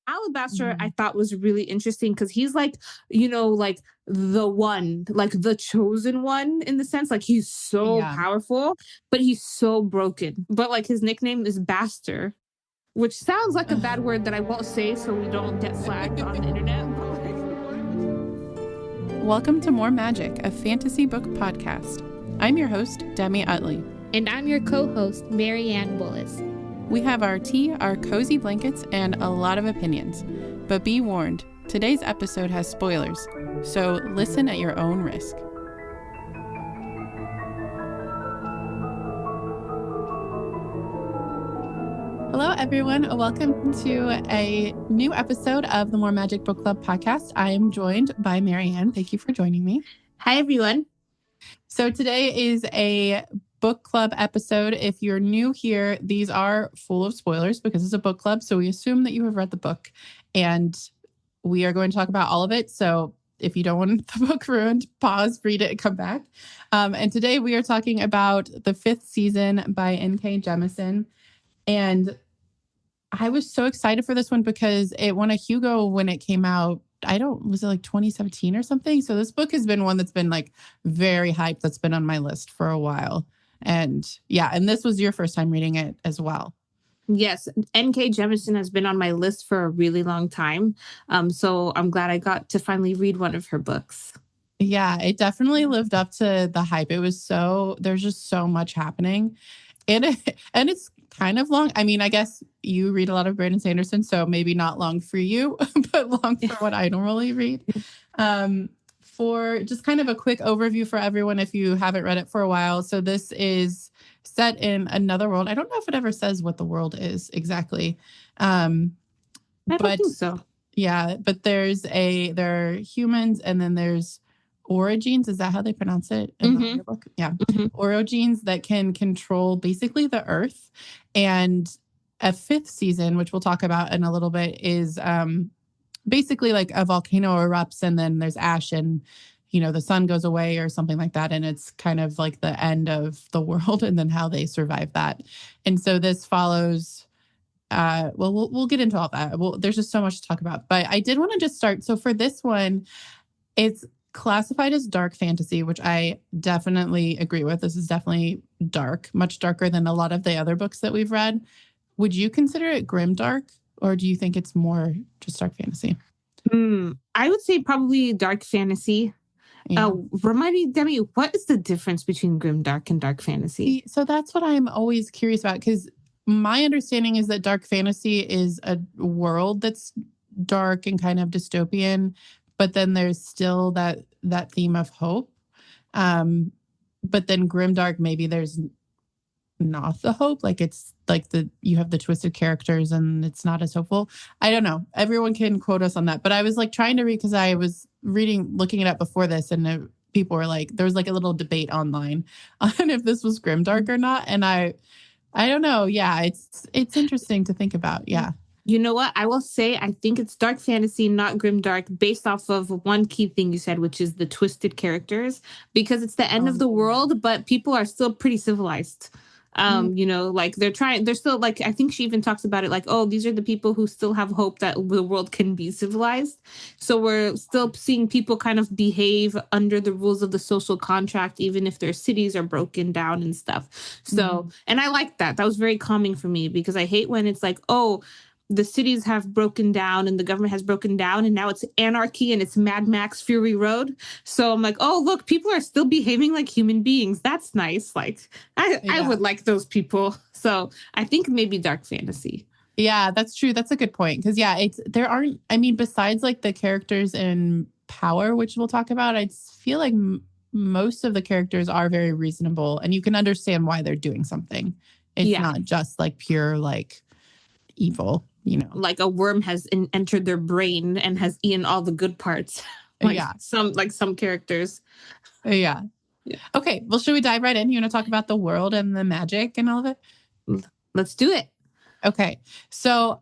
Alabaster, I Mhm. thought was really interesting because he's like, like the one, like the chosen one in the sense, like he's so Yeah. powerful, but he's so broken. But like his nickname is Baster, which sounds like a bad word that I won't say so we don't get flagged on the internet. But like, Welcome to More Magic, a fantasy book podcast. I'm your host, Demi Utley. And I'm your co-host, Marianne Boules. We have our tea, our cozy blankets, and a lot of opinions. But be warned, today's episode has spoilers, so listen at your own risk. Hello, everyone. Welcome to a new episode of the More Magic Book Club podcast. I am joined by Marianne. Thank you for joining me. hi, everyone. So today is a book club episode. If you're new here, these are full of spoilers because it's a book club. So we assume that you have read the book and we are going to talk about all of it. So if you don't want the book ruined, pause, read it, and come back. And today we are talking about the 5th season by N.K. Jemisin. And I was so excited for this one because it won a Hugo when it came out. Was it like 2017 or something? So this book has been one that's been like very hyped, that's been on my list for a while. And yeah, and this was your first time reading it as well. Yes, N.K. Jemisin has been on my list for a really long time. So I'm glad I got to finally read one of her books. Yeah, it definitely lived up to the hype. There's just so much happening. And it's kind of long. I mean, I guess you read a lot of Brandon Sanderson, so maybe not long for you, but long for what I normally read. For just kind of a quick overview for everyone, if you haven't read it for a while. So this is set in another world. I don't know if it ever says what the world is exactly. I don't think so. Yeah, but there are humans and then there's orogenes. Is that how they pronounce it in the audiobook? Yeah. Orogenes that can control basically the earth. And a 5th season, which we'll talk about in a little bit, is basically like a volcano erupts and then there's ash and, the sun goes away or something like that. And it's kind of like the end of the world and then how they survive that. And so this follows... we'll get into all that. There's just so much to talk about. But I did want to just start. So for this one, it's classified as dark fantasy, which I definitely agree with. This is definitely dark, much darker than a lot of the other books that we've read. Would you consider it grimdark, or do you think it's more just dark fantasy? I would say probably dark fantasy. Yeah. Remind me, Demi, what is the difference between grimdark and dark fantasy? So that's what I'm always curious about, because my understanding is that dark fantasy is a world that's dark and kind of dystopian, but then there's still that theme of hope. But then grimdark, maybe there's not the hope. Like it's like you have the twisted characters and it's not as hopeful. I don't know. Everyone can quote us on that. But I was like trying to read because I was looking it up before this, and people were like, there was like a little debate online on if this was grimdark or not. And I don't know. Yeah, it's interesting to think about. Yeah. You know what? I will say I think it's dark fantasy, not grimdark, based off of one key thing you said, which is the twisted characters, because it's the end of the world, but people are still pretty civilized. Like they're still like, I think she even talks about it like, oh, these are the people who still have hope that the world can be civilized. So we're still seeing people kind of behave under the rules of the social contract, even if their cities are broken down and stuff. So, and I like that. That was very calming for me because I hate when it's like, oh, the cities have broken down and the government has broken down and now it's anarchy and it's Mad Max Fury Road. So I'm like, oh, look, people are still behaving like human beings. That's nice. Like I would like those people. So I think maybe dark fantasy. Yeah, that's true. That's a good point. Because besides like the characters in Power, which we'll talk about, I feel like most of the characters are very reasonable and you can understand why they're doing something. It's not just like pure like evil. Like a worm has entered their brain and has eaten all the good parts. Some characters. Yeah. Okay. Well, should we dive right in? You want to talk about the world and the magic and all of it? Let's do it. Okay. So,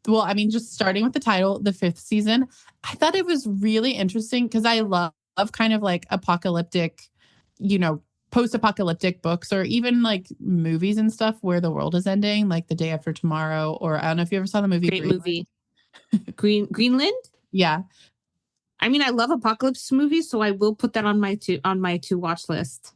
just starting with the title, the 5th season, I thought it was really interesting because I love kind of like apocalyptic, post-apocalyptic books or even like movies and stuff where the world is ending, like The Day After Tomorrow, or I don't know if you ever saw the movie. Great movie. Greenland? Yeah. I mean, I love apocalypse movies, so I will put that on my to watch list.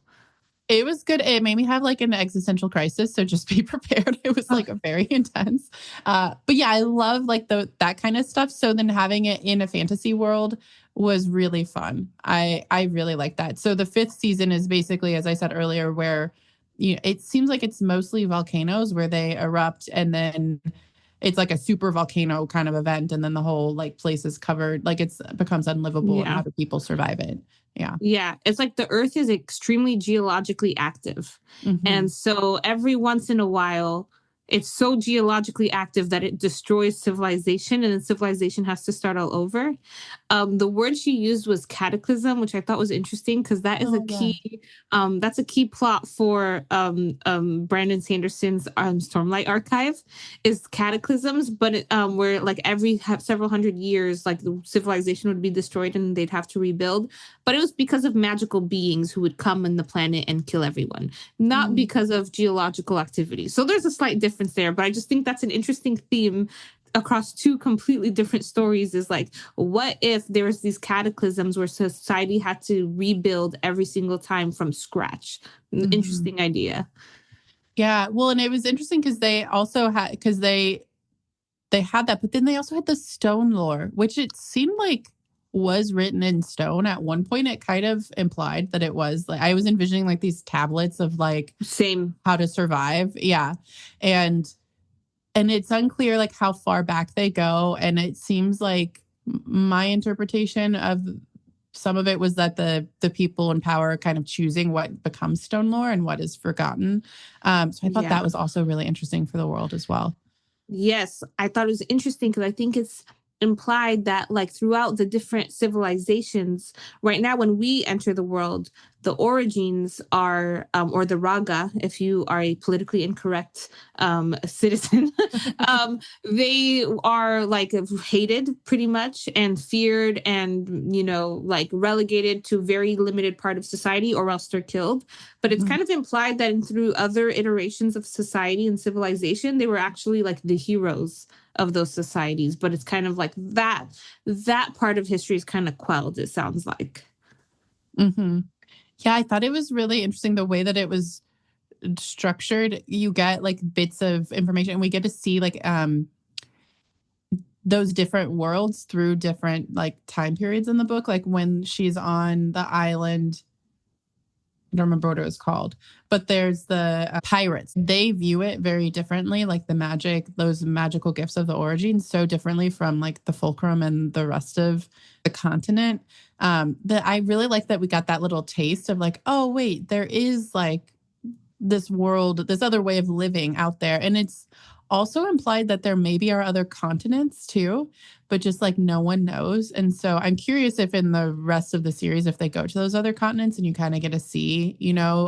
It was good. It made me have like an existential crisis. So just be prepared. It was like a very intense. But yeah, I love like that kind of stuff. So then having it in a fantasy world was really fun. I really like that. So the 5th season is basically, as I said earlier, where it seems like it's mostly volcanoes where they erupt, and then it's like a super volcano kind of event, and then the whole like place is covered, like it becomes unlivable. And how do people survive it? Yeah. It's like the Earth is extremely geologically active. Mm-hmm. And so every once in a while, it's so geologically active that it destroys civilization, and then civilization has to start all over. The word she used was cataclysm, which I thought was interesting because that is key. That's a key plot for Brandon Sanderson's Stormlight Archive is cataclysms, but where like every several hundred years, like the civilization would be destroyed and they'd have to rebuild. But it was because of magical beings who would come on the planet and kill everyone, not because of geological activity. So there's a slight difference there, but I just think that's an interesting theme across 2 completely different stories. Is like, what if there was these cataclysms where society had to rebuild every single time from scratch? Interesting idea. Yeah. Well, and it was interesting because they also had, they had that, but then they also had the stone lore, which it seemed like was written in stone. At one point it kind of implied that it was like, I was envisioning like these tablets of like how to survive. Yeah. And it's unclear like how far back they go. And it seems like my interpretation of some of it was that the people in power are kind of choosing what becomes stone lore and what is forgotten. So I thought that was also really interesting for the world as well. Yes, I thought it was interesting because I think it's implied that like throughout the different civilizations right now, when we enter the world, the origins are or the raga, if you are a politically incorrect citizen, they are like hated pretty much and feared and like relegated to a very limited part of society, or else they're killed. But it's kind of implied that through other iterations of society and civilization, they were actually like the heroes of those societies. But it's kind of like that part of history is kind of quelled, it sounds like. Yeah, I thought it was really interesting the way that it was structured. You get like bits of information, and we get to see like those different worlds through different like time periods in the book. Like when she's on the island, I don't remember what it was called, but there's the pirates. They view it very differently, like the magic, those magical gifts of the origins, so differently from like the fulcrum and the rest of the continent. That I really like that we got that little taste of like, oh wait, there is like this world, this other way of living out there. And it's also implied that there maybe are other continents too, but just like no one knows. And so I'm curious if in the rest of the series, if they go to those other continents and you kind of get to see,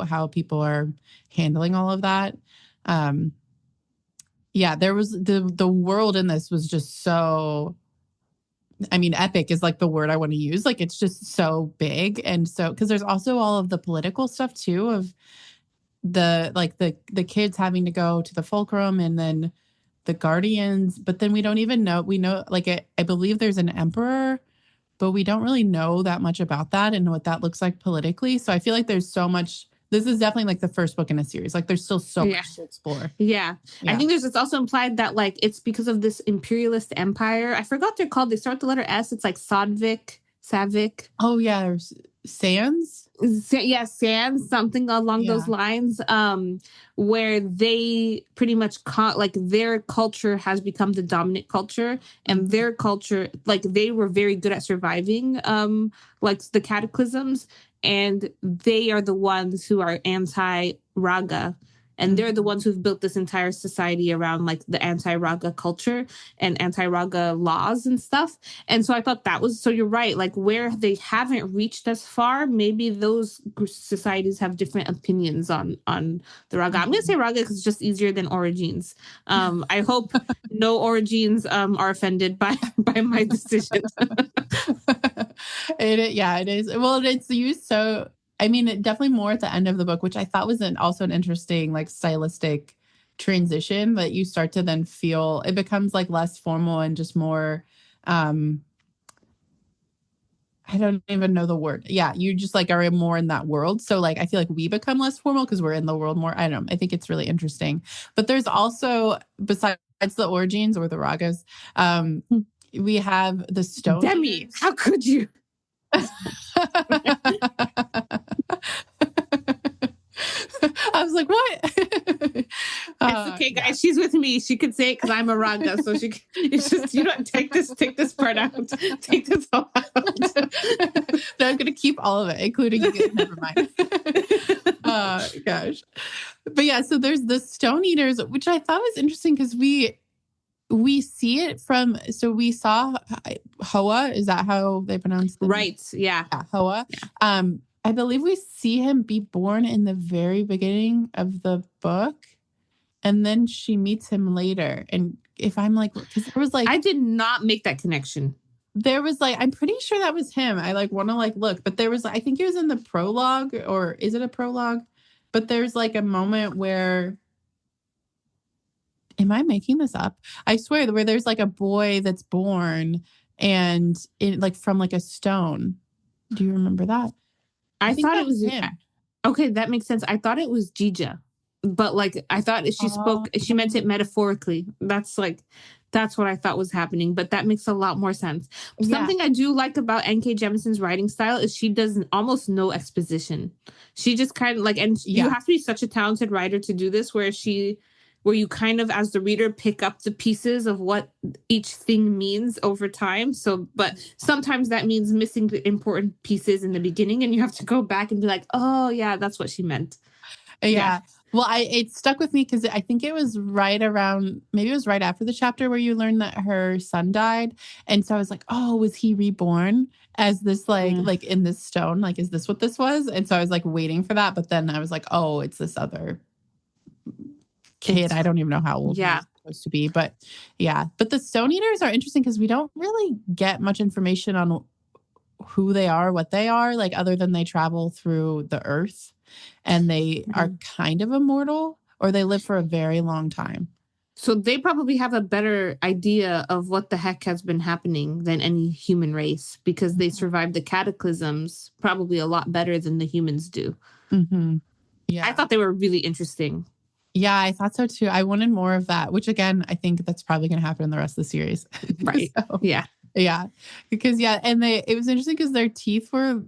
how people are handling all of that. Yeah, there was the world in this was just so, I mean, epic is like the word I want to use. Like it's just so big. And so, because there's also all of the political stuff too of the kids having to go to the fulcrum and then the guardians, but then we don't even know, like I believe there's an emperor, but we don't really know that much about that and what that looks like politically. So I feel like there's so much. This is definitely like the first book in a series. Like there's still so much to explore. Yeah. I think it's also implied that like it's because of this imperialist empire. I forgot they're called. They start with the letter S. It's like Savik. Oh yeah, there's Saint-Saëns. Yeah, Saint-Saëns, something along those lines, where they pretty much like their culture has become the dominant culture, and their culture, like they were very good at surviving, like the cataclysms, and they are the ones who are anti-raga. And they're the ones who've built this entire society around like the anti-raga culture and anti-raga laws and stuff. And so I thought that was, so you're right, like where they haven't reached as far, maybe those societies have different opinions on the raga. I'm going to say raga because it's just easier than origins. I hope no origins are offended by my decision. It is. Well, it's used so, I mean, definitely more at the end of the book, which I thought was also an interesting, like stylistic transition that you start to then feel it becomes like less formal and just more I don't even know the word. Yeah, you just like are more in that world. So like I feel like we become less formal because we're in the world more. I don't know. I think it's really interesting. But there's also, besides the origins or the ragas, we have the stone. Demi, how could you? I was like, what? It's okay, guys. She's with me. She could say it because I'm a raga. So it's just, you don't take this part out. Take this all out. No, I'm going to keep all of it, including you. Never mind. Gosh. But yeah, so there's the stone eaters, which I thought was interesting because we see it from, so we saw Hoa. Is that how they pronounce it? Right. Yeah. Hoa. Yeah. I believe we see him be born in the very beginning of the book, and then she meets him later. And if I'm like, because there was like, I did not make that connection. There was like, I'm pretty sure that was him. I like want to like look, but there was, I think it was in the prologue, or is it a prologue? But there's like a moment where, am I making this up? I swear, where there's like a boy that's born and it like from like a stone. Do you remember that? I thought it was him. Okay, that makes sense. I thought it was Jija, but like I thought she meant it metaphorically. That's what I thought was happening, but that makes a lot more sense. Yeah. Something I do like about N.K. Jemisin's writing style is she does almost no exposition. She just kind of like, and you have to be such a talented writer to do this, where you kind of, as the reader, pick up the pieces of what each thing means over time. So, but sometimes that means missing the important pieces in the beginning, and you have to go back and be like, oh yeah, that's what she meant. Yeah. Well, it stuck with me because I think it was right around, maybe it was right after the chapter where you learned that her son died. And so I was like, oh, was he reborn as this like in this stone? Like, is this what this was? And so I was like waiting for that. But then I was like, oh, it's this other kid. I don't even know how old he's supposed to be. But yeah. But the stone eaters are interesting because we don't really get much information on who they are, what they are, like other than they travel through the earth. And they are kind of immortal, or they live for a very long time. So they probably have a better idea of what the heck has been happening than any human race, because they survived the cataclysms probably a lot better than the humans do. Mm-hmm. Yeah, I thought they were really interesting. Yeah, I thought so too. I wanted more of that, which again, I think that's probably going to happen in the rest of the series. Right. So, yeah. Because and it was interesting because their teeth were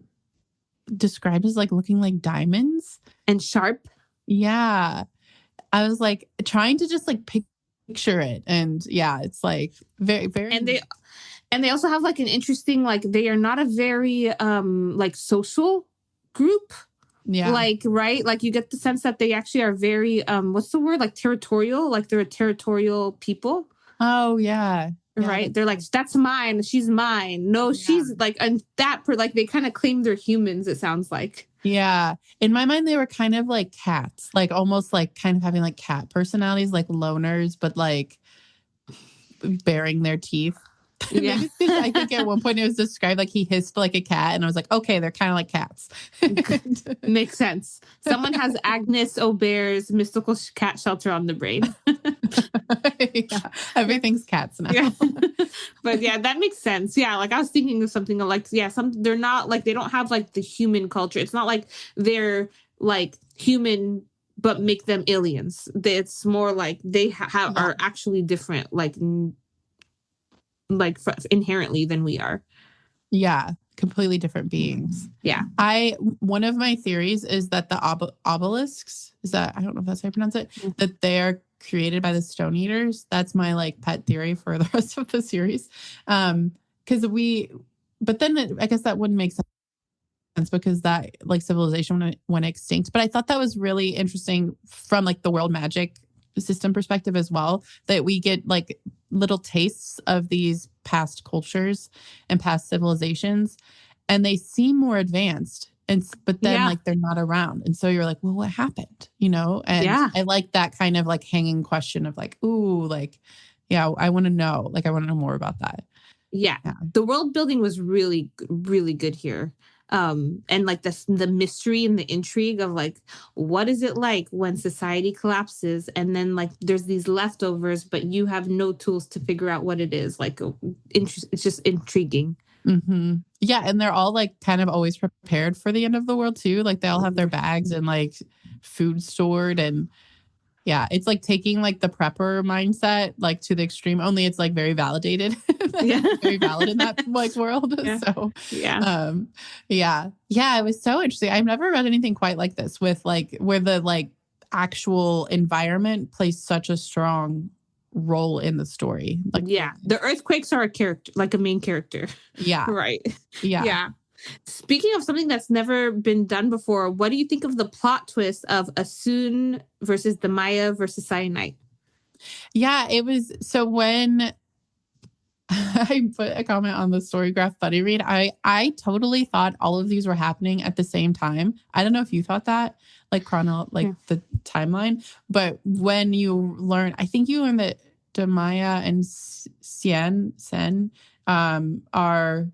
described as like looking like diamonds and sharp. Yeah. I was like trying to just like picture it, and it's like very, very. And they also have like an interesting, like they are not a very like social group. Yeah. Like, right? Like you get the sense that they actually are very what's the word? Like territorial. Like they're a territorial people. Oh yeah. Right, they're like, that's mine, she's mine. No, she's like, and like they kind of claim they're humans, it sounds like. Yeah, in my mind they were kind of like cats, like almost like kind of having like cat personalities, like loners, but like baring their teeth. Yeah. I think at one point it was described like he hissed like a cat, and I was like, okay, they're kind of like cats. Makes sense. Someone has Agnes Aubert's mystical cat shelter on the brain. Everything's cats now. Yeah. But yeah, that makes sense. Yeah, like I was thinking of something like, they're not like, they don't have like the human culture. It's not like they're like human but make them aliens. It's more like they are actually different, like inherently than we are. Yeah, completely different beings. Yeah. One of my theories is that the obelisks, I don't know if that's how you pronounce it, that they're created by the stone eaters. That's my like pet theory for the rest of the series. But then I guess that wouldn't make sense because that like civilization went extinct. But I thought that was really interesting from like the world magic system perspective as well, that we get like little tastes of these past cultures and past civilizations, and they seem more advanced, but then like they're not around, and so you're like, well, what happened, and I like that kind of like hanging question of like, ooh, like I want to know, like I want to know more about that. The world building was really, really good here. and like the mystery and the intrigue of like, what is it like when society collapses and then like there's these leftovers, but you have no tools to figure out what it is. Like, it's just intriguing. Mm-hmm. Yeah, and they're all like kind of always prepared for the end of the world too. Like they all have their bags and like food stored, and yeah, it's like taking like the prepper mindset like to the extreme. Only it's like very validated, very valid in that like world. Yeah. So yeah, it was so interesting. I've never read anything quite like this with like where the like actual environment plays such a strong role in the story. Like the earthquakes are a character, like a main character. Yeah. Right. Yeah. Speaking of something that's never been done before, what do you think of the plot twist of Asun versus the Maya versus Cyanide? Yeah, it was so when I put a comment on the Storygraph Buddy Read, I totally thought all of these were happening at the same time. I don't know if you thought that, like the timeline, but when you learn, I think you learn that Demaya and Sen are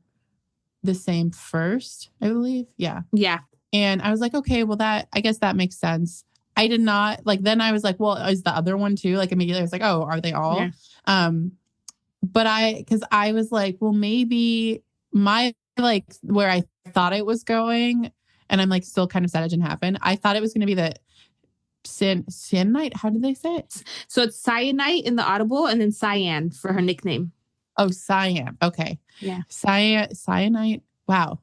the same first, I believe. Yeah. Yeah. And I was like, okay, well I guess that makes sense. I did not like, then I was like, well, is the other one too? Like immediately I was like, oh, are they all? Yeah. But because I was like, well, maybe my like where I thought it was going, and I'm like still kind of sad it didn't happen. I thought it was going to be the cyanide. How did they say it? So it's Cyanide in the Audible, and then Cyan for her nickname. Oh, Cyan. Okay. Yeah. Cyanide. Wow.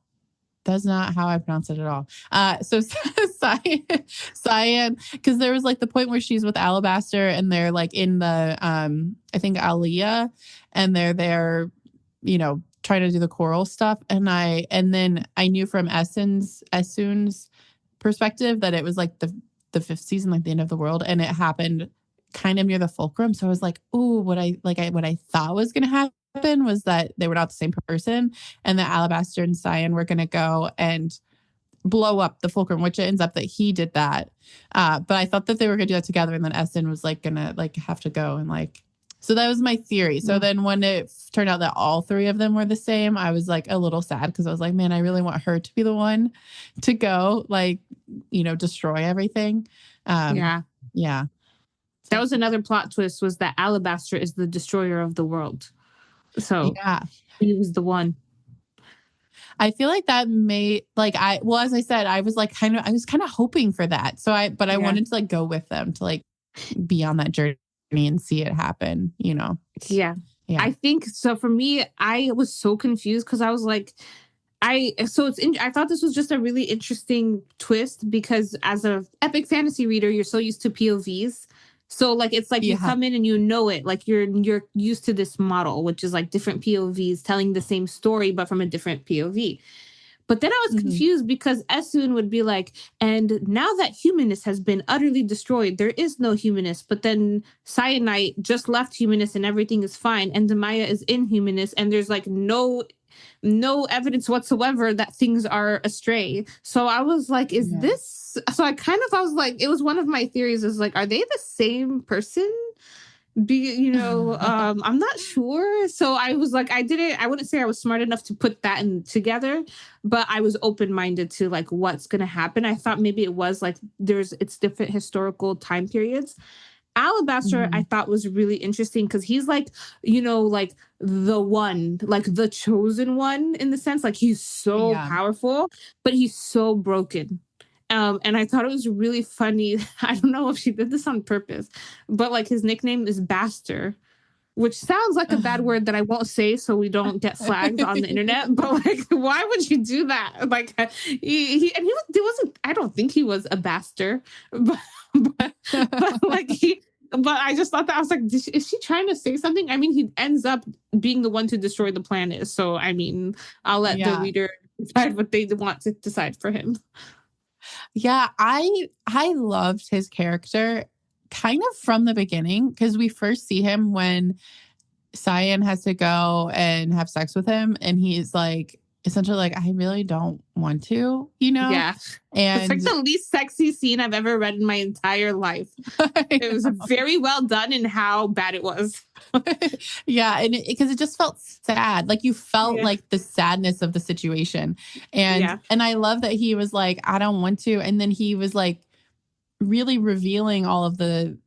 That's not how I pronounce it at all. So Cyan, because there was like the point where she's with Alabaster and they're like in the, I think Aliyah, and they're there, trying to do the choral stuff. And then I knew from Essun's perspective that it was like the fifth season, like the end of the world. And it happened kind of near the fulcrum. So I was like, oh, what I thought was going to happen was that they were not the same person, and that Alabaster and Cyan were going to go and blow up the fulcrum, which it ends up that he did that. But I thought that they were going to do that together, and then Essun was like going to like have to go and like. So that was my theory. So then when it turned out that all three of them were the same, I was like a little sad because I was like, man, I really want her to be the one to go, like, destroy everything. Yeah. That was another plot twist, was that Alabaster is the destroyer of the world. So yeah, he was the one. I feel like that made as I said, I was kind of hoping for that. So I wanted to like go with them to like be on that journey and see it happen, Yeah. I think so. For me, I was so confused because I was like, I thought this was just a really interesting twist because as a epic fantasy reader, you're so used to POVs. So like it's like you come in and it, like you're used to this model, which is like different POVs telling the same story but from a different POV. But then I was confused because Essun would be like, and now that Humanist has been utterly destroyed, there is no Humanist. But then Cyanide just left Humanist and everything is fine, and Demaya is in Humanist, and there's like no evidence whatsoever that things are astray. So I was like, is this? So I was like, it was one of my theories is like, are they the same person? I'm not sure. So I was like, I wouldn't say I was smart enough to put that together, but I was open-minded to like what's going to happen. I thought maybe it was like it's different historical time periods. Alabaster, I thought was really interesting because he's like, like the one, like the chosen one in the sense, like he's so powerful, but he's so broken. And I thought it was really funny. I don't know if she did this on purpose, but like his nickname is Baster, which sounds like a bad word that I won't say so we don't get flagged on the internet. But like, why would you do that? Like he wasn't, I don't think he was a Baster, but I just thought that I was like, is she trying to say something? I mean, he ends up being the one to destroy the planet. So, I mean, I'll let the reader decide what they want to decide for him. Yeah, I loved his character kind of from the beginning because we first see him when Cyan has to go and have sex with him, and he's like, essentially like, I really don't want to, you know? Yeah. And it's like the least sexy scene I've ever read in my entire life. It was very well done in how bad it was. Yeah. And because it just felt sad. Like you felt like the sadness of the situation. And I love that he was like, I don't want to. And then he was like really revealing all of the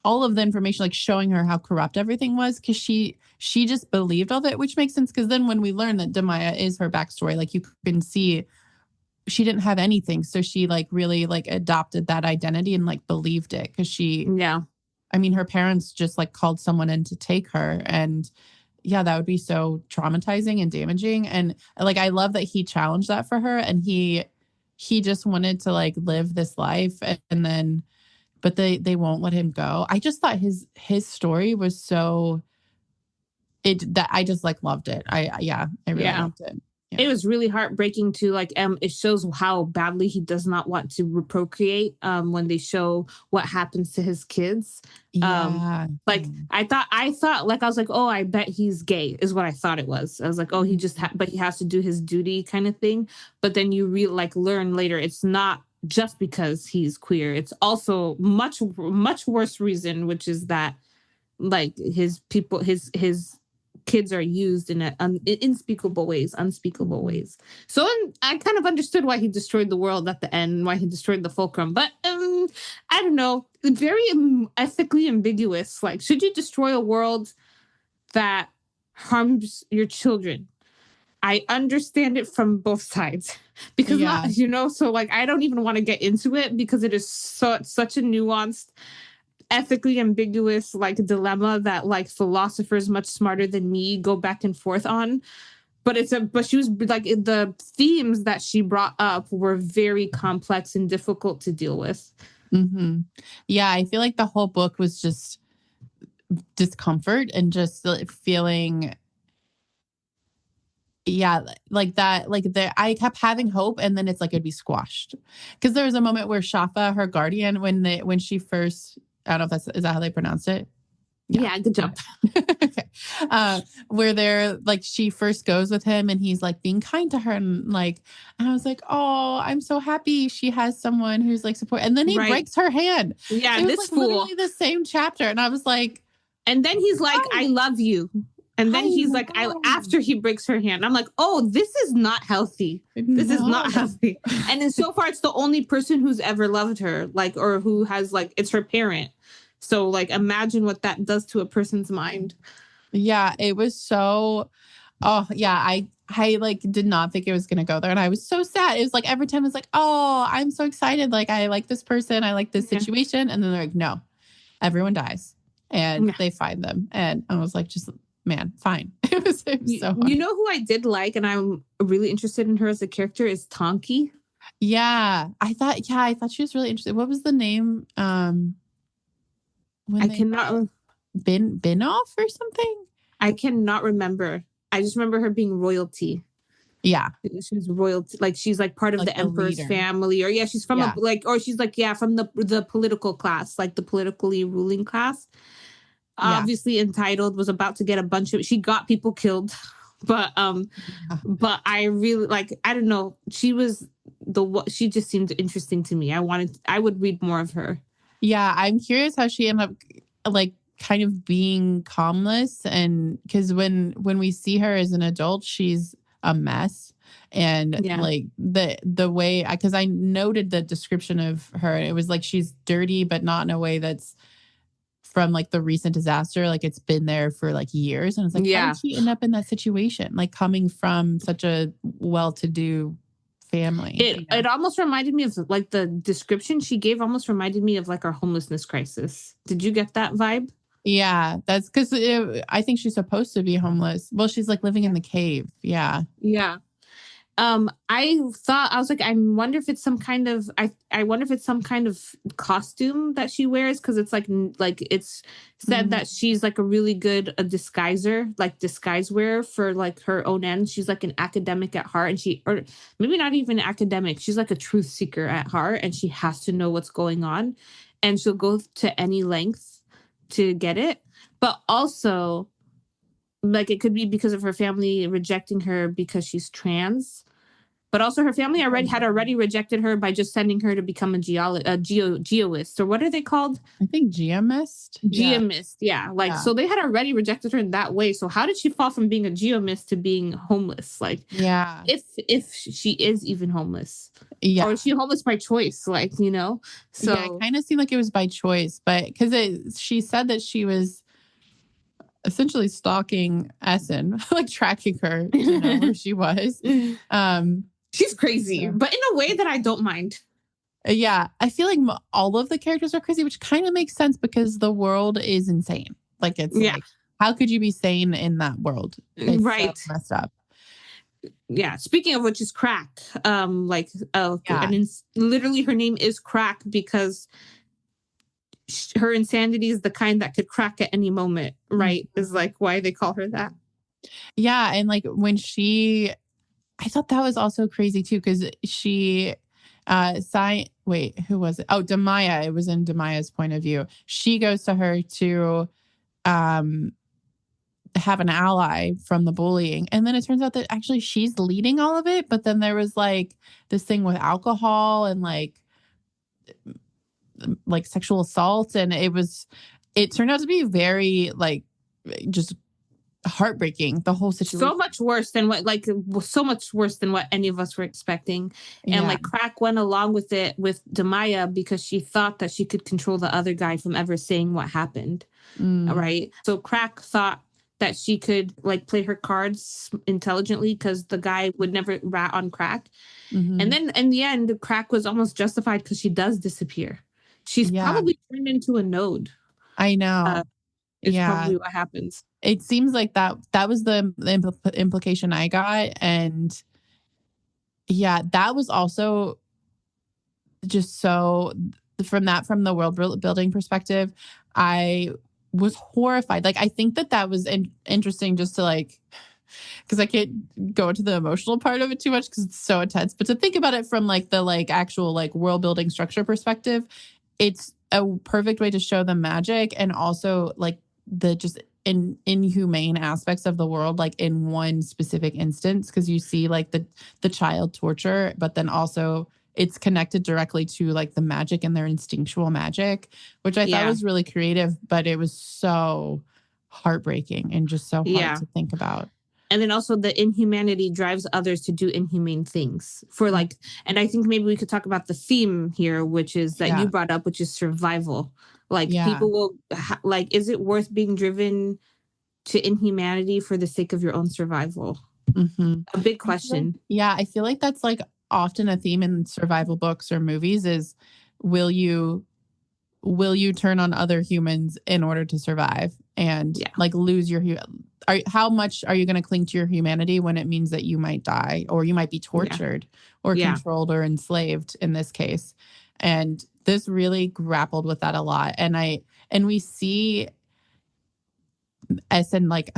information, like showing her how corrupt everything was, because she just believed all of it, which makes sense. Because then when we learn that Demaya is her backstory, like you can see she didn't have anything, so she like really like adopted that identity and like believed it, because I mean, her parents just like called someone in to take her, and that would be so traumatizing and damaging. And like I love that he challenged that for her, and he just wanted to like live this life, and then. But they won't let him go. I just thought his story was so that I just like loved it. I really loved it. Yeah. It was really heartbreaking too. Like it shows how badly he does not want to procreate. When they show what happens to his kids. I thought like I was like, oh, I bet he's gay is what I thought it was. I was like, oh, he just but he has to do his duty kind of thing. But then you learn later it's not just because he's queer. It's also much worse reason, which is that like his kids are used in unspeakable ways. So I kind of understood why he destroyed the world at the end, why he destroyed the fulcrum. But I don't know, very ethically ambiguous. Like, should you destroy a world that harms your children? I understand it from both sides because so like I don't even want to get into it because it is such a nuanced, ethically ambiguous like dilemma that like philosophers much smarter than me go back and forth on. But she was like the themes that she brought up were very complex and difficult to deal with. Mm-hmm. Yeah, I feel like the whole book was just discomfort and just feeling. Yeah, like that, like I kept having hope, and then it's like it'd be squashed. Because there was a moment where Shafa, her guardian, when she first, I don't know if is that how they pronounced it? Yeah, good job. Okay. Where they're like, she first goes with him, and he's like being kind to her, and I was like, oh, I'm so happy she has someone who's like support. And then he breaks her hand. Yeah, it was this like fool. Literally the same chapter, and I was like, and then he's like, I love you. And then he's like, after he breaks her hand, I'm like, oh, this is not healthy. This is not healthy. And then so far, it's the only person who's ever loved her, like, or who has like, it's her parent. So like, imagine what that does to a person's mind. Yeah, it was so, oh yeah, I like did not think it was going to go there. And I was so sad. It was like, every time it's like, oh, I'm so excited. Like, I like this person. I like this situation. And then they're like, no, everyone dies. And they find them. And I was like, just, man, fine. It was so hard. You know who I did like, and I'm really interested in her as a character, is Tonki. Yeah, I thought she was really interesting. What was the name? I cannot. Binoff or something? I cannot remember. I just remember her being royalty. Yeah, she was royalty. Like she's like part of the emperor's family, or she's from she's like from the political class, like the politically ruling class. Obviously entitled, was about to get a bunch of, she got people killed, but I really like, I don't know, she just seemed interesting to me. I would read more of her. Yeah, I'm curious how she ended up like kind of being calmless, and because when we see her as an adult, she's a mess. And like the way, because I noted the description of her, it was like she's dirty, but not in a way that's from like the recent disaster. Like it's been there for like years. And it's like, how did she end up in that situation? Like coming from such a well-to-do family. It almost reminded me of like the description she gave almost reminded me of like our homelessness crisis. Did you get that vibe? Yeah, that's because I think she's supposed to be homeless. Well, she's like living in the cave. Yeah. Yeah. I was like, I wonder if it's some kind of, I wonder if it's some kind of costume that she wears. Cause it's like it's said that she's like a really good disguiser, like disguise wearer for like her own ends. She's like an academic at heart, and or maybe not even academic. She's like a truth seeker at heart, and she has to know what's going on, and she'll go to any length to get it. But also like it could be because of her family rejecting her because she's trans. But also her family had already rejected her by just sending her to become a geoist, or what are they called? I think geomist. Geomist, yeah. Like, so they had already rejected her in that way. So how did she fall from being a geomist to being homeless? Like, yeah, if she is even homeless, yeah, or is she homeless by choice? Like, you know, so yeah, it kind of seemed like it was by choice, but because she said that she was essentially stalking Essen, like tracking her to know where she was. She's crazy, but in a way that I don't mind. Yeah, I feel like all of the characters are crazy, which kind of makes sense because the world is insane. Like, it's like, how could you be sane in that world? It's right. so messed up. Yeah. Speaking of which is Crack. And literally her name is Crack because her insanity is the kind that could crack at any moment, right? Mm-hmm. Is like why they call her that. Yeah, and like when I thought that was also crazy too, because she who was it? Oh, Demaya. It was in Demaya's point of view. She goes to her to have an ally from the bullying. And then it turns out that actually she's leading all of it. But then there was like this thing with alcohol and like sexual assault. And it turned out to be very like just heartbreaking, the whole situation. So much worse than what any of us were expecting. And like Crack went along with it with Demaya because she thought that she could control the other guy from ever saying what happened. Right. So Crack thought that she could like play her cards intelligently because the guy would never rat on Crack. Mm-hmm. And then in the end, Crack was almost justified because she does disappear. She's probably turned into a node. I know. It's probably what happens. It seems like that was the implication I got. And yeah, that was also just so from the world building perspective, I was horrified. Like, I think that was interesting just to like, because I can't go into the emotional part of it too much because it's so intense. But to think about it from like the like actual like world building structure perspective, it's a perfect way to show the magic and also like the just inhumane aspects of the world, like in one specific instance, because you see like the child torture, but then also it's connected directly to like the magic and their instinctual magic, which I thought was really creative, but it was so heartbreaking and just so hard to think about. And then also the inhumanity drives others to do inhumane things for like, and I think maybe we could talk about the theme here, which is that you brought up, which is survival. Like people will like, is it worth being driven to inhumanity for the sake of your own survival? Mm-hmm. A big question. I feel like that's like often a theme in survival books or movies is will you turn on other humans in order to survive and like lose your how much are you going to cling to your humanity when it means that you might die or you might be tortured or controlled or enslaved in this case? And this really grappled with that a lot. And we see Essen, like,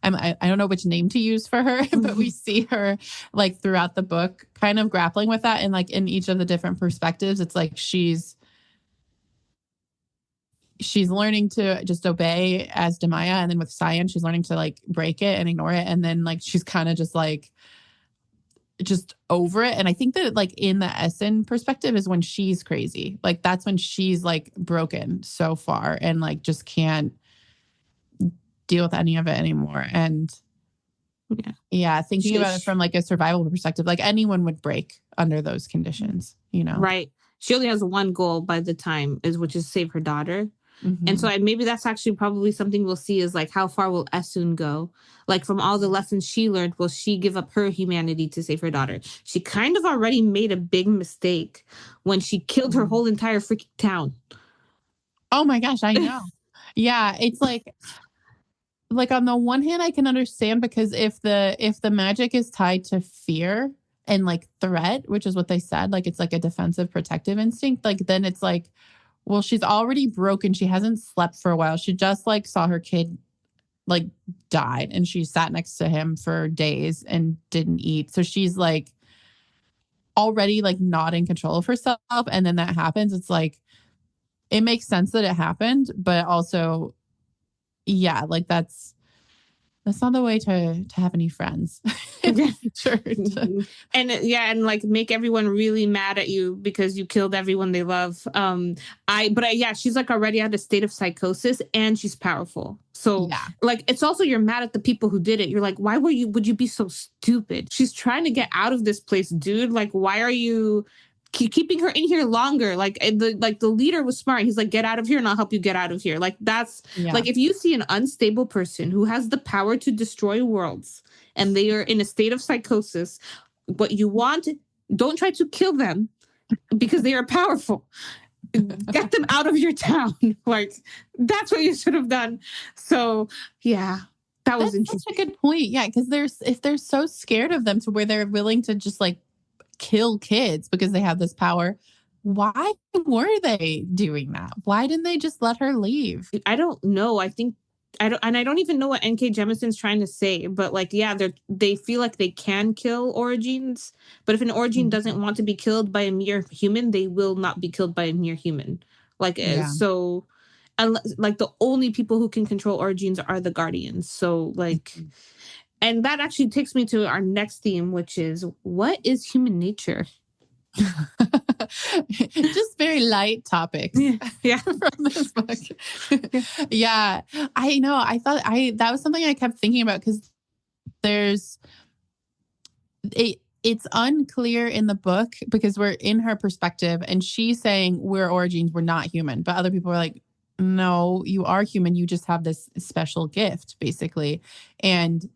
I don't know which name to use for her, but we see her like throughout the book kind of grappling with that. And like in each of the different perspectives, it's like she's learning to just obey as Demaya. And then with Saëns, she's learning to like break it and ignore it. And then like, she's kind of just like, just over it. And I think that like in the Essen perspective is when she's crazy. Like that's when she's like broken so far and like just can't deal with any of it anymore. And thinking about it from like a survival perspective, like anyone would break under those conditions, you know? Right. She only has one goal by the time which is save her daughter. Mm-hmm. And so maybe that's actually probably something we'll see is like, how far will Esun go? Like from all the lessons she learned, will she give up her humanity to save her daughter? She kind of already made a big mistake when she killed her whole entire freaking town. Oh my gosh, I know. It's like on the one hand, I can understand because if the magic is tied to fear and like threat, which is what they said, like it's like a defensive protective instinct, like then it's like, well, she's already broken. She hasn't slept for a while. She just like saw her kid like died and she sat next to him for days and didn't eat. So she's like already like not in control of herself. And then that happens. It's like, it makes sense that it happened, but also, like that's that's not the way to have any friends in church. And like make everyone really mad at you because you killed everyone they love. She's like already at a state of psychosis and she's powerful. So like, it's also, you're mad at the people who did it. You're like, why would you be so stupid? She's trying to get out of this place, dude. Like, why are you keeping her in here longer? Like the leader was smart. He's like, get out of here and I'll help you get out of here. Like, that's like, if you see an unstable person who has the power to destroy worlds and they are in a state of psychosis, what you want, don't try to kill them because they are powerful. Get them out of your town. Like, that's what you should have done. So yeah, that's interesting. Such a good point. Yeah, because if they're so scared of them to where they're willing to just like kill kids because they have this power, why were they doing that? Why didn't they just let her leave? I don't know. I don't even know what N.K. Jemisin's trying to say, but like, yeah, they feel like they can kill origins, but if an origin doesn't want to be killed by a mere human, they will not be killed by a mere human. Like, so, unless, like, the only people who can control origins are the guardians. So like, and that actually takes me to our next theme, which is, what is human nature? Just very light topics from this book. I know. I thought that was something I kept thinking about because it's unclear in the book because we're in her perspective and she's saying we're origins, we're not human. But other people are like, no, you are human. You just have this special gift, basically. And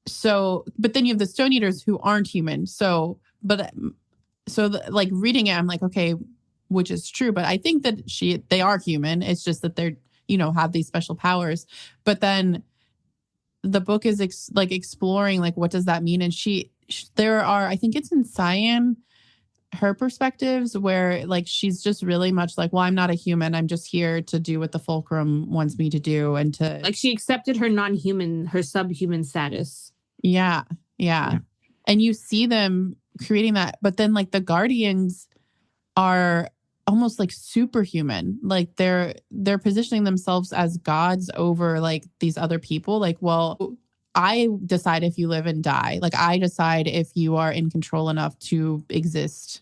so, but then you have the Stone Eaters who aren't human. Like reading it, I'm like, okay, which is true. But I think that they are human. It's just that they're, have these special powers. But then the book is exploring, like, what does that mean? And there are, I think it's in Saint-Saëns, her perspectives where like, she's just really much like, well, I'm not a human. I'm just here to do what the fulcrum wants me to do. And to like, she accepted her her subhuman status. Yeah. And you see them creating that, but then like the guardians are almost like superhuman. Like they're positioning themselves as gods over like these other people. Like, well, I decide if you live and die. Like I decide if you are in control enough to exist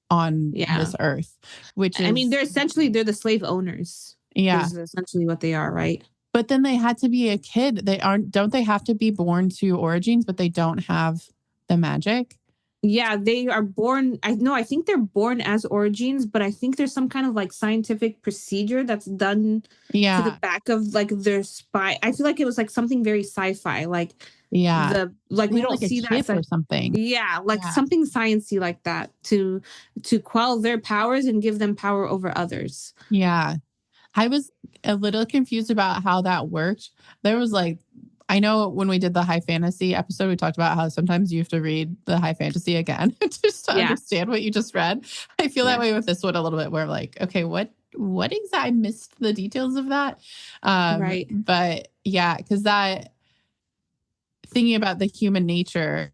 on this earth, which is, I mean, they're the slave owners. Yeah. This is essentially what they are, right? But then they had to be a kid. Don't they have to be born to origins, but they don't have the magic? Yeah, they are born. I think they're born as origins, but I think there's some kind of like scientific procedure that's done to the back of like their spine. I feel like it was like something very sci-fi. Like, we don't see that or something. Yeah, like something sciencey like that to quell their powers and give them power over others. Yeah. I was a little confused about how that worked. There was like, I know when we did the high fantasy episode, we talked about how sometimes you have to read the high fantasy again just to understand what you just read. I feel that way with this one a little bit where like, okay, what exactly? I missed the details of that. Right. But yeah, because that thinking about the human nature,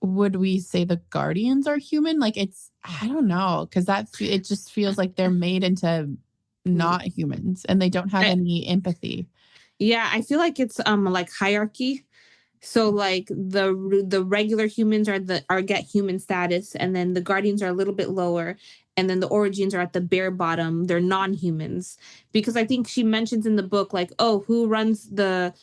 would we say the guardians are human? Like I don't know. Cause it just feels like they're made into not humans and they don't have any empathy. Yeah, I feel like it's like hierarchy. So like the regular humans get human status, and then the guardians are a little bit lower, and then the origins are at the bare bottom. They're non-humans, because I think she mentions in the book like, oh, who runs the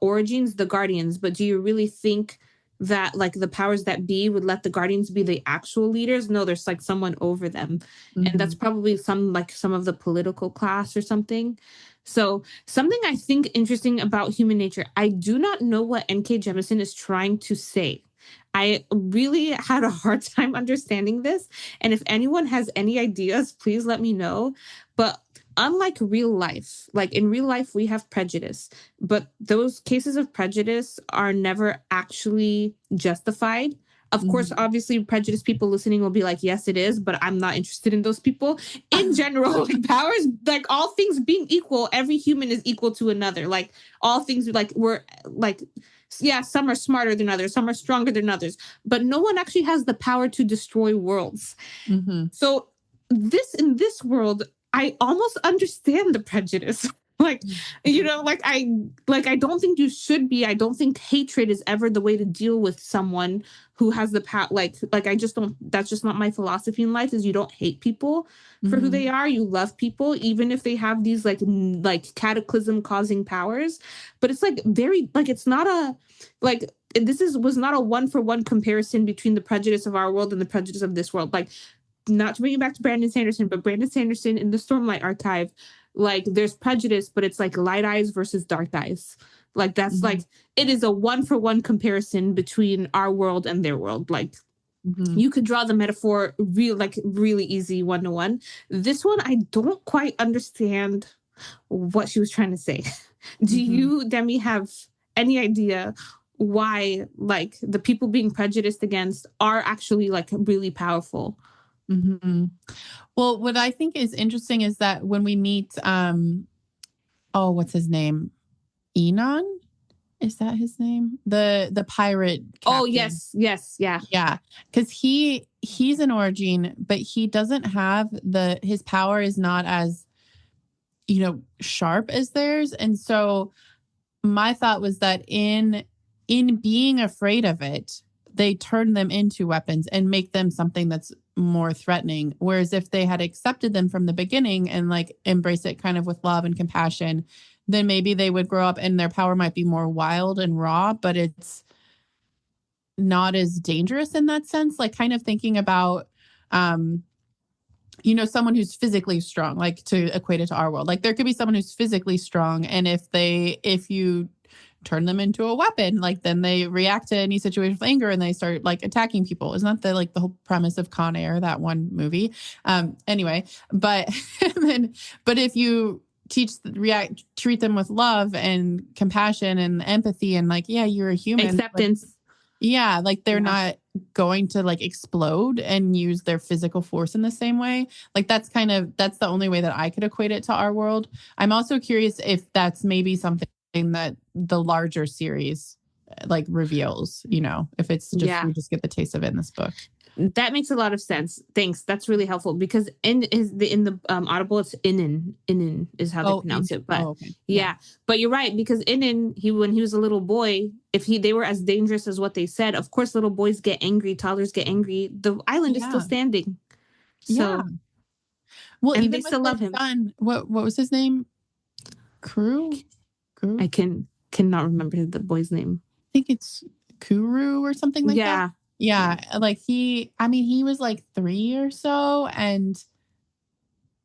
origins? The guardians. But do you really think that like the powers that be would let the guardians be the actual leaders? No, there's like someone over them. Mm-hmm. And that's probably some of the political class or something. So something I think interesting about human nature, I do not know what N.K. Jemisin is trying to say. I really had a hard time understanding this. And if anyone has any ideas, please let me know. But unlike real life, like in real life, we have prejudice, but those cases of prejudice are never actually justified. Of course, obviously, prejudiced people listening will be like, yes, it is, but I'm not interested in those people. In general, like powers, like all things being equal, every human is equal to another. Like all things, like we're like, yeah, some are smarter than others, some are stronger than others, but no one actually has the power to destroy worlds. Mm-hmm. So in this world, I almost understand the prejudice. Like, you know, I don't think you should be. I don't think hatred is ever the way to deal with someone who has the power. Like I just don't. That's just not my philosophy in life. Is you don't hate people for who they are. You love people, even if they have these like cataclysm causing powers. But it's like very like it's not a like was not a 1-for-1 comparison between the prejudice of our world and the prejudice of this world. Like, not to bring it back to Brandon Sanderson, but Brandon Sanderson in the Stormlight Archive, like there's prejudice, but it's like light eyes versus dark eyes. Like that's like it is a 1-for-1 comparison between our world and their world. Like you could draw the metaphor really easy 1-to-1. This one, I don't quite understand what she was trying to say. Do you, Demi, have any idea why like the people being prejudiced against are actually like really powerful? Well, what I think is interesting is that when we meet, what's his name? Enon? Is that his name? The pirate captain. Oh, yes, yeah. Yeah, because he's an origin, but he doesn't have his power is not as, sharp as theirs. And so my thought was that in being afraid of it, they turn them into weapons and make them something that's more threatening. Whereas if they had accepted them from the beginning and like embrace it kind of with love and compassion, then maybe they would grow up and their power might be more wild and raw, but it's not as dangerous in that sense. Like kind of thinking about, someone who's physically strong, like to equate it to our world. Like there could be someone who's physically strong. And if you turn them into a weapon, like then they react to any situation with anger and they start like attacking people. Isn't that the whole premise of Con Air, that one movie? Anyway, but if you treat them with love and compassion and empathy and like, yeah, you're a human. Acceptance. Like, yeah. Like they're not going to like explode and use their physical force in the same way. Like that's the only way that I could equate it to our world. I'm also curious if that's maybe something that the larger series like reveals, if it's just we just get the taste of it in this book. That makes a lot of sense. Thanks. That's really helpful because in the Audible it's Inin is how they pronounce it. But but you're right, because Inin, when he was a little boy, if they were as dangerous as what they said, of course little boys get angry, toddlers get angry. The island is still standing. So well, and even they still love him. Son, what was his name? Kuru? I cannot remember the boy's name. I think it's Kuru or something like that. Yeah. Like he was like 3 or so. And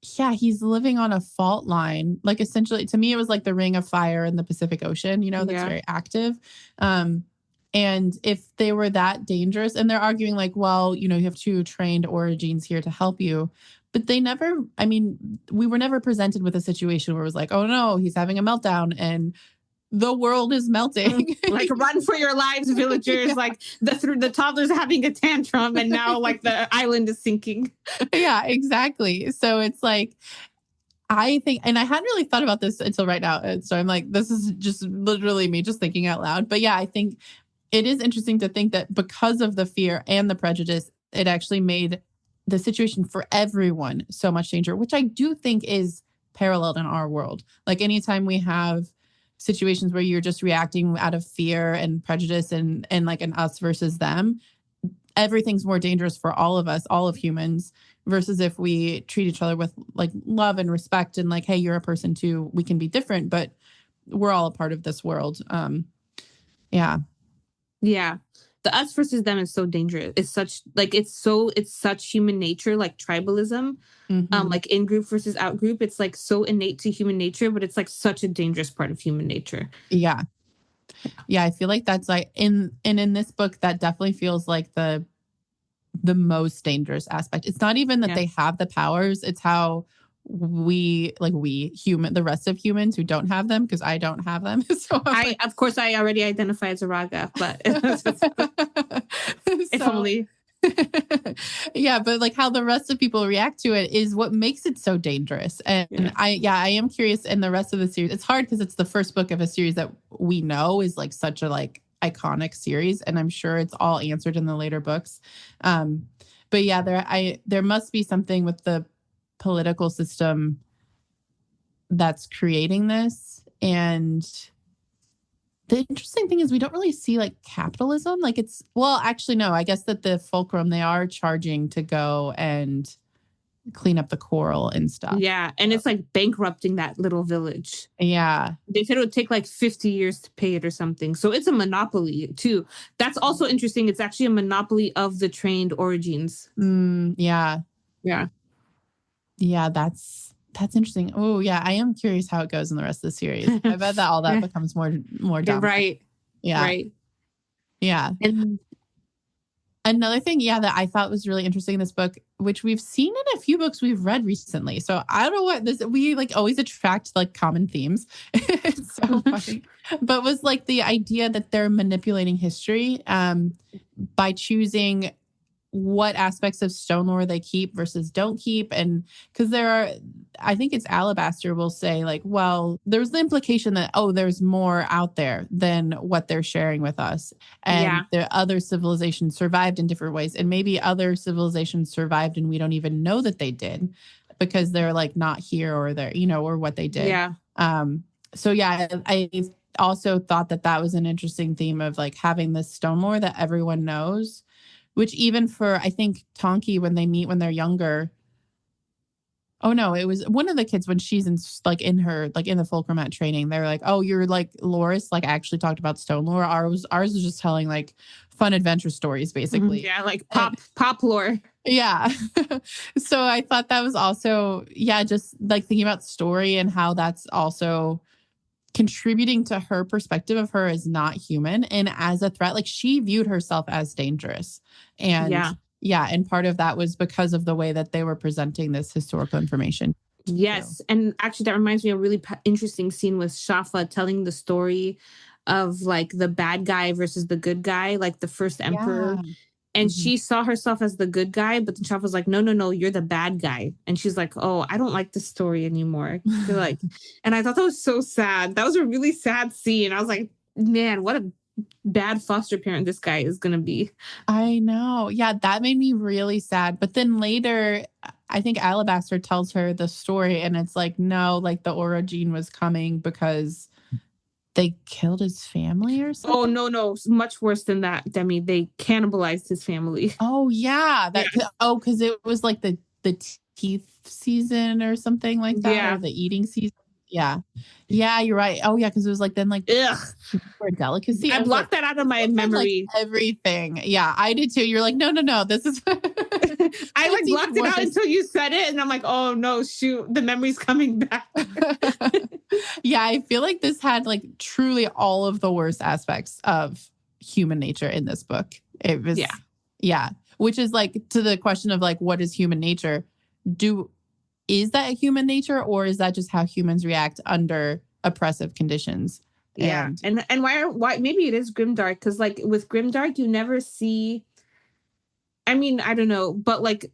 he's living on a fault line. Like essentially to me, it was like the Ring of Fire in the Pacific Ocean, that's very active. And if they were that dangerous and they're arguing like, well, you have 2 trained origins here to help you. But we were never presented with a situation where it was like, oh no, he's having a meltdown and the world is melting. Like run for your lives, villagers. Like the toddler's having a tantrum and now like the island is sinking. Yeah, exactly. So it's like, I think, and I hadn't really thought about this until right now. And so I'm like, this is just literally me just thinking out loud. But yeah, I think it is interesting to think that because of the fear and the prejudice, it actually made the situation for everyone so much danger, which I do think is paralleled in our world. Like anytime we have situations where you're just reacting out of fear and prejudice and like an us versus them, everything's more dangerous for all of us, all of humans, versus if we treat each other with like love and respect and like, hey, you're a person too. We can be different, but we're all a part of this world. Yeah. The us versus them is so dangerous. It's such human nature, like tribalism, like in group versus out group. It's like so innate to human nature, but it's like such a dangerous part of human nature. Yeah. I feel like that's like in this book, that definitely feels like the most dangerous aspect. It's not even that they have the powers. It's how we the rest of humans who don't have them, because I don't have them. So of course I already identify as a Raga, but if only. Yeah, but like how the rest of people react to it is what makes it so dangerous. And I am curious in the rest of the series. It's hard because it's the first book of a series that we know is like such a like iconic series, and I'm sure it's all answered in the later books. But yeah, there must be something with the political system that's creating this. And the interesting thing is we don't really see like capitalism. Like it's, well, actually, no, I guess that the fulcrum, they are charging to go and clean up the coral and stuff. Yeah. And it's like bankrupting that little village. Yeah. They said it would take like 50 years to pay it or something. So it's a monopoly too. That's also interesting. It's actually a monopoly of the trained origins. Yeah. Yeah. Yeah. That's interesting. Oh yeah. I am curious how it goes in the rest of the series. I bet that all that becomes more dominant. Right. Yeah. Right. Yeah. And another thing, that I thought was really interesting in this book, which we've seen in a few books we've read recently. So I don't know what this, we like always attract like common themes. It's so funny. But was like the idea that they're manipulating history by choosing what aspects of stone lore they keep versus don't keep. And because there are, I think it's Alabaster will say like, well, there's the implication that, oh, there's more out there than what they're sharing with us. And there other civilizations survived in different ways. And maybe other civilizations survived and we don't even know that they did because they're like not here or they're, or what they did. Yeah. So yeah, I also thought that was an interesting theme of like having this stone lore that everyone knows. Which even for, I think, Tonki, when they meet when they're younger. Oh, no, it was one of the kids when she's in the fulcrum at training. They're like, oh, you're like Loris, like actually talked about stone lore. Ours was just telling like fun adventure stories, basically. Yeah, like pop lore. Yeah. So I thought that was also, just like thinking about story and how that's also contributing to her perspective of her as not human and as a threat. Like she viewed herself as dangerous. And and part of that was because of the way that they were presenting this historical information. Yes. And actually that reminds me of a really interesting scene with Shafa telling the story of like the bad guy versus the good guy, like the first emperor. And she saw herself as the good guy, but then Shafa was like, no, you're the bad guy. And she's like, oh, I don't like this story anymore. Like, and I thought that was so sad. That was a really sad scene. I was like, man, what a bad foster parent this guy is going to be. I know. Yeah, that made me really sad. But then later, I think Alabaster tells her the story and it's like, no, like the Aura gene was coming because they killed his family or something? Oh, no. Much worse than that, Demi. They cannibalized his family. Oh, yeah. Because it was like the teeth season or something like that, or the eating season. Yeah. Yeah, you're right. Oh, yeah, because it was like then like for a delicacy. I blocked that out of my memory. Like everything. Yeah, I did too. You're like, no. This is... I like blocked it out until you said it. And I'm like, oh, no, shoot. The memory's coming back. Yeah, I feel like this had like truly all of the worst aspects of human nature in this book. It was... Yeah. Which is like to the question of like, what is human nature? Is that human nature or is that just how humans react under oppressive conditions? Yeah. And why maybe it is grimdark because like with grimdark you never see, I mean, I don't know, but like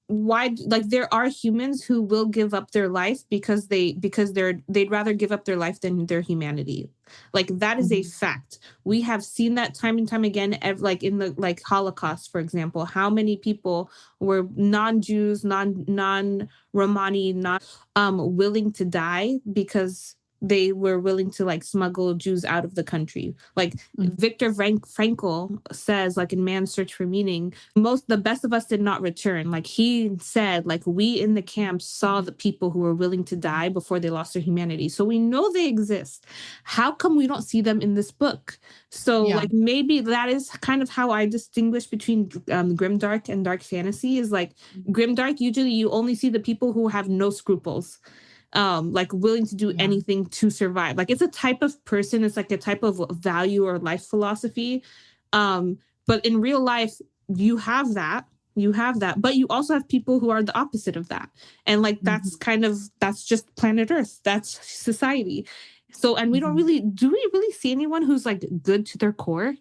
why, like there are humans who will give up their life because they'd rather give up their life than their humanity. Like that is a fact. We have seen that time and time again, like in the like Holocaust, for example, how many people were non-Jews, non-Romani, not willing to die because they were willing to like smuggle Jews out of the country. Like Viktor Frankl says, like in Man's Search for Meaning, the best of us did not return. Like he said, like we in the camps saw the people who were willing to die before they lost their humanity. So we know they exist. How come we don't see them in this book? So like maybe that is kind of how I distinguish between grimdark and dark fantasy is like grimdark, usually you only see the people who have no scruples. Like willing to do anything to survive. Like it's a type of person, it's like a type of value or life philosophy. But in real life, you have that, but you also have people who are the opposite of that. And like, that's just planet Earth. That's society. So, and do we really see anyone who's like good to their core?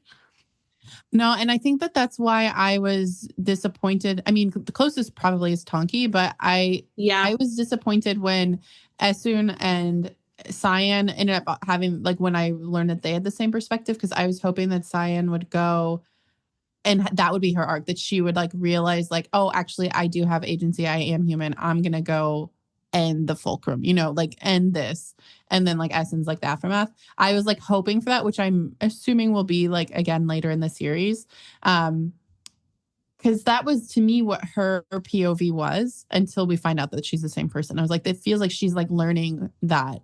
No, and I think that's why I was disappointed. I mean, the closest probably is Tonki, but I was disappointed when Essun and Saëns ended up having, like, when I learned that they had the same perspective, because I was hoping that Saëns would go, and that would be her arc, that she would, like, realize, like, oh, actually, I do have agency. I am human. I'm going to go end the fulcrum, like end this. And then like Essen's like the aftermath. I was like hoping for that, which I'm assuming will be like again later in the series. Because that was to me what her POV was until we find out that she's the same person. I was like, it feels like she's like learning that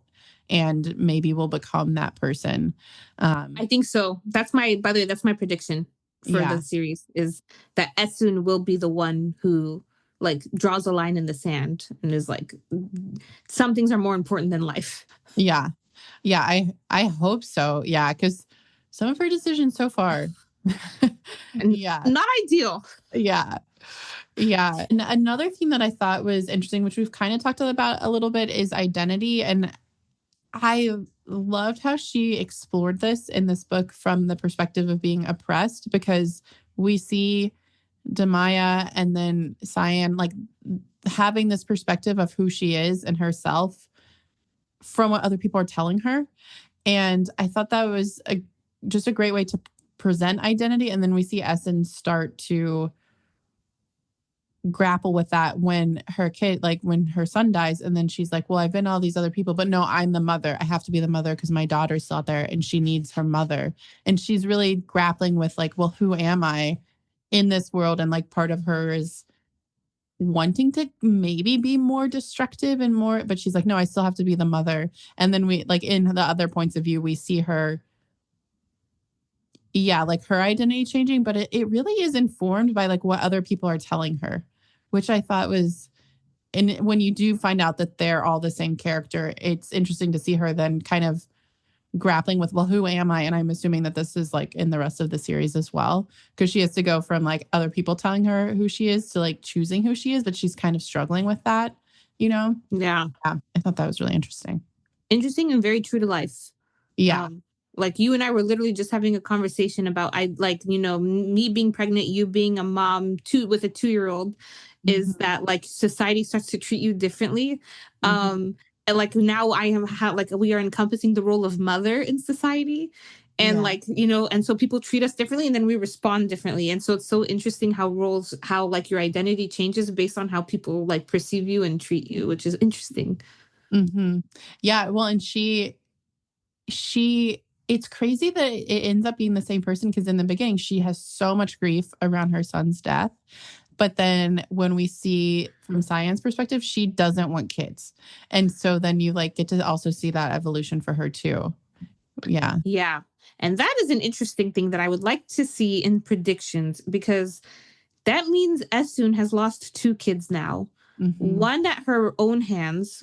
and maybe will become that person. I think so. By the way, that's my prediction for the series, is that Esun will be the one who like draws a line in the sand and is like, some things are more important than life. Yeah. I hope so. Yeah. Because some of her decisions so far. Not ideal. Yeah. And another thing that I thought was interesting, which we've kind of talked about a little bit, is identity. And I loved how she explored this in this book from the perspective of being oppressed, because we see Demaya and then Saint-Saëns like having this perspective of who she is and herself from what other people are telling her. And I thought that was just a great way to present identity. And then we see Essen start to grapple with that when her kid, like when her son dies. And then she's like, well, I've been all these other people, but no, I'm the mother. I have to be the mother because my daughter's still out there and she needs her mother. And she's really grappling with like, well, who am I in this world? And like part of her is wanting to maybe be more destructive and more, but she's like, no, I still have to be the mother. And then we like in the other points of view, we see her, like her identity changing, but it really is informed by like what other people are telling her, which I thought was, and when you do find out that they're all the same character, it's interesting to see her then kind of grappling with, well, who am I? And I'm assuming that this is like in the rest of the series as well, because she has to go from like other people telling her who she is to like choosing who she is, but she's kind of struggling with that, Yeah. I thought that was really interesting. Interesting and very true to life. Yeah. Like you and I were literally just having a conversation about, me being pregnant, you being a mom with a 2-year-old, is that like society starts to treat you differently. And like now we are encompassing the role of mother in society. And and so people treat us differently and then we respond differently. And so it's so interesting how like your identity changes based on how people like perceive you and treat you, which is interesting. Yeah. Well, and she, it's crazy that it ends up being the same person, because in the beginning, she has so much grief around her son's death. But then when we see from Saint-Saëns' perspective, she doesn't want kids. And so then you like get to also see that evolution for her too. Yeah. Yeah. And that is an interesting thing that I would like to see in predictions, because that means Esun has lost 2 kids now. One at her own hands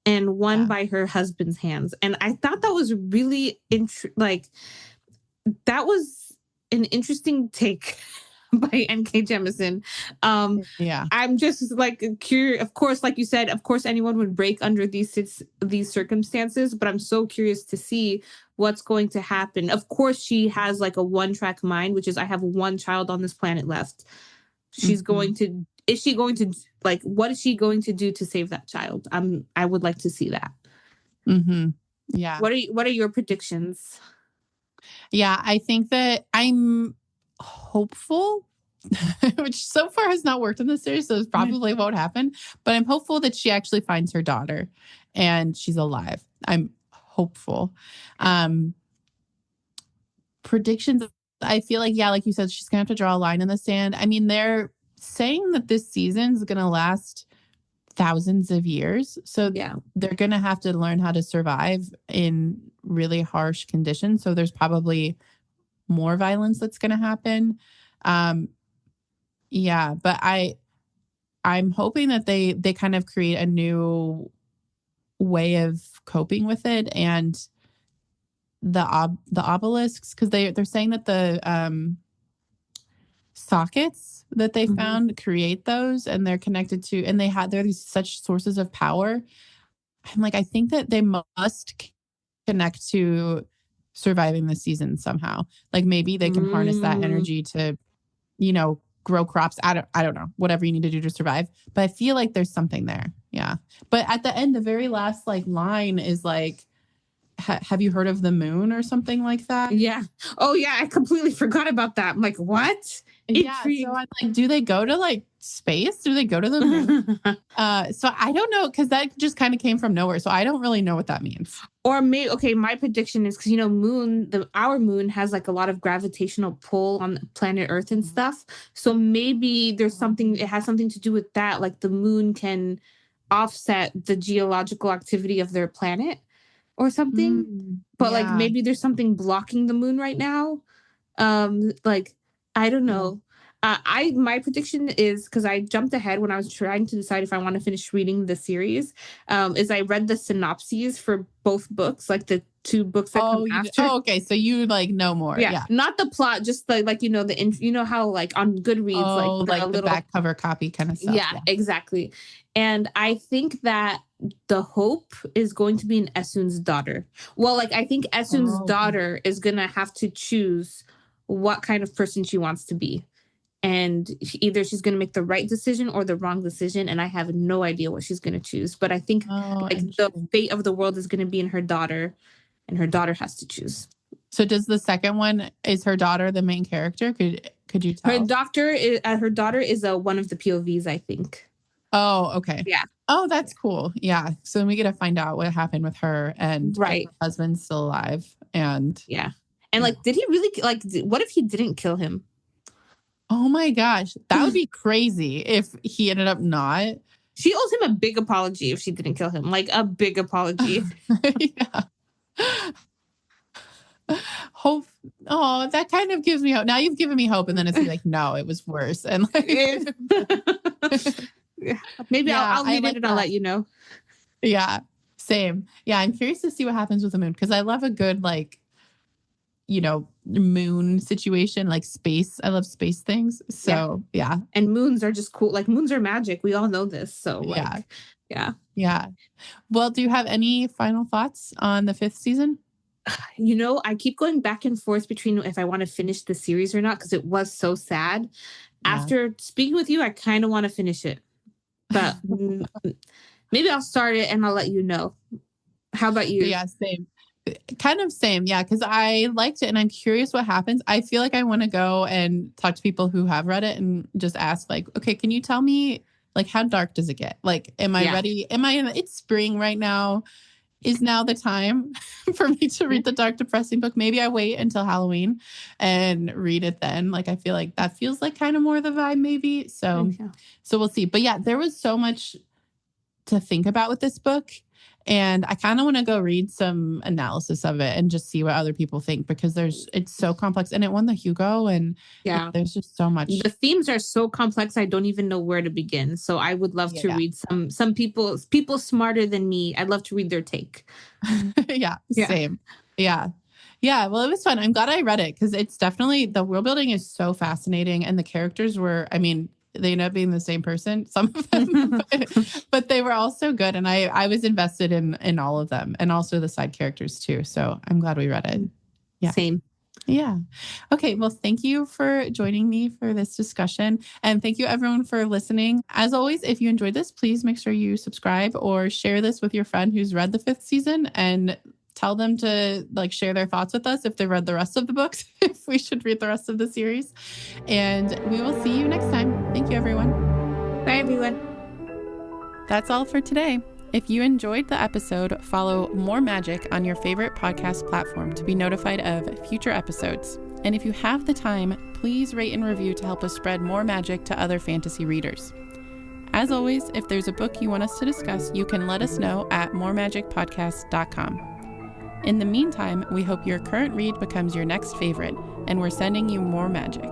and one by her husband's hands. And I thought that was really that was an interesting take by N.K. Jemisin. I'm just like curious. Of course, like you said, of course, anyone would break under these circumstances, but I'm so curious to see what's going to happen. Of course, she has like a one-track mind, which is, I have one child on this planet left. She's going to, is she going to, like, what is she going to do to save that child? I would like to see that. Yeah. What are your predictions? Yeah, I think that I'm hopeful, which so far has not worked in this series, so it probably won't happen. But I'm hopeful that she actually finds her daughter and she's alive. I'm hopeful. Predictions, I feel like, like you said, she's going to have to draw a line in the sand. I mean, they're saying that this season is going to last thousands of years. So they're going to have to learn how to survive in really harsh conditions. So there's probably more violence that's going to happen. But I'm hoping that they kind of create a new way of coping with it. And the obelisks, because they're saying that the sockets that they found create those, and they're connected to, and they're these such sources of power. I'm like, I think that they must connect to surviving the season somehow. Like maybe they can harness that energy to, grow crops. I don't know, whatever you need to do to survive. But I feel like there's something there. Yeah. But at the end, the very last like line is like, have you heard of the moon or something like that? Yeah. Oh yeah. I completely forgot about that. I'm like, what? Yeah. So I'm like, do they go to like space? Do they go to the moon? So I don't know, because that just kind of came from nowhere. So I don't really know what that means. Or maybe, okay, my prediction is because, our moon has like a lot of gravitational pull on planet Earth and stuff. So maybe there's something, it has something to do with that. Like the moon can offset the geological activity of their planet or something. But like maybe there's something blocking the moon right now. Like, I don't know. My prediction is, because I jumped ahead when I was trying to decide if I want to finish reading the series, is I read the synopses for both books, like the 2 books that come after. Okay. So you like know more. Yeah. Not the plot, just how like on Goodreads, like the back cover copy kind of stuff. Yeah, exactly. And I think that the hope is going to be in Essun's daughter. Well, like I think Essun's daughter is going to have to choose what kind of person she wants to be. And either she's going to make the right decision or the wrong decision. And I have no idea what she's going to choose. But I think the fate of the world is going to be in her daughter, and her daughter has to choose. So does the second one, is her daughter the main character? Could you tell? Her daughter is one of the POVs, I think. Oh, okay. Yeah. Oh, that's cool. Yeah. So then we get to find out what happened with her, and her husband's still alive. And and like, did he really, like, what if he didn't kill him? Oh my gosh, that would be crazy if he ended up not. She owes him a big apology if she didn't kill him, like a big apology. Hope. Oh, that kind of gives me hope. Now you've given me hope, and then it's like, no, it was worse. And like, maybe I'll read it and I'll let you know. Yeah, same. Yeah, I'm curious to see what happens with the moon, because I love a good moon situation, like space. I love space things. So yeah. And moons are just cool. Like moons are magic. We all know this. So yeah. Well, do you have any final thoughts on the 5th season? I keep going back and forth between if I want to finish the series or not, because it was so sad. After speaking with you, I kind of want to finish it, but maybe I'll start it and I'll let you know. How about you? Yeah, same. Kind of same. Yeah. Cause I liked it and I'm curious what happens. I feel like I want to go and talk to people who have read it and just ask like, okay, can you tell me like, how dark does it get? Like, am I ready? It's spring right now. Is now the time for me to read the dark, depressing book? Maybe I wait until Halloween and read it then. Like, I feel like that feels like kind of more the vibe maybe. So we'll see. But yeah, there was so much to think about with this book. And I kind of want to go read some analysis of it and just see what other people think, because it's so complex, and it won the Hugo, and there's just so much. The themes are so complex. I don't even know where to begin. So I would love to read some people smarter than me. I'd love to read their take. Same. Yeah. Well, it was fun. I'm glad I read it, because it's definitely, the world building is so fascinating. And the characters were, they end up being the same person, some of them, but they were all so good. And I was invested in all of them, and also the side characters too. So I'm glad we read it. Yeah. Same. Yeah. Okay. Well, thank you for joining me for this discussion. And thank you everyone for listening. As always, if you enjoyed this, please make sure you subscribe or share this with your friend who's read the 5th season, and tell them to share their thoughts with us if they read the rest of the books, if we should read the rest of the series. And we will see you next time. Thank you, everyone. Bye, everyone. That's all for today. If you enjoyed the episode, follow More Magic on your favorite podcast platform to be notified of future episodes. And if you have the time, please rate and review to help us spread more magic to other fantasy readers. As always, if there's a book you want us to discuss, you can let us know at moremagicpodcast.com. In the meantime, we hope your current read becomes your next favorite, and we're sending you more magic.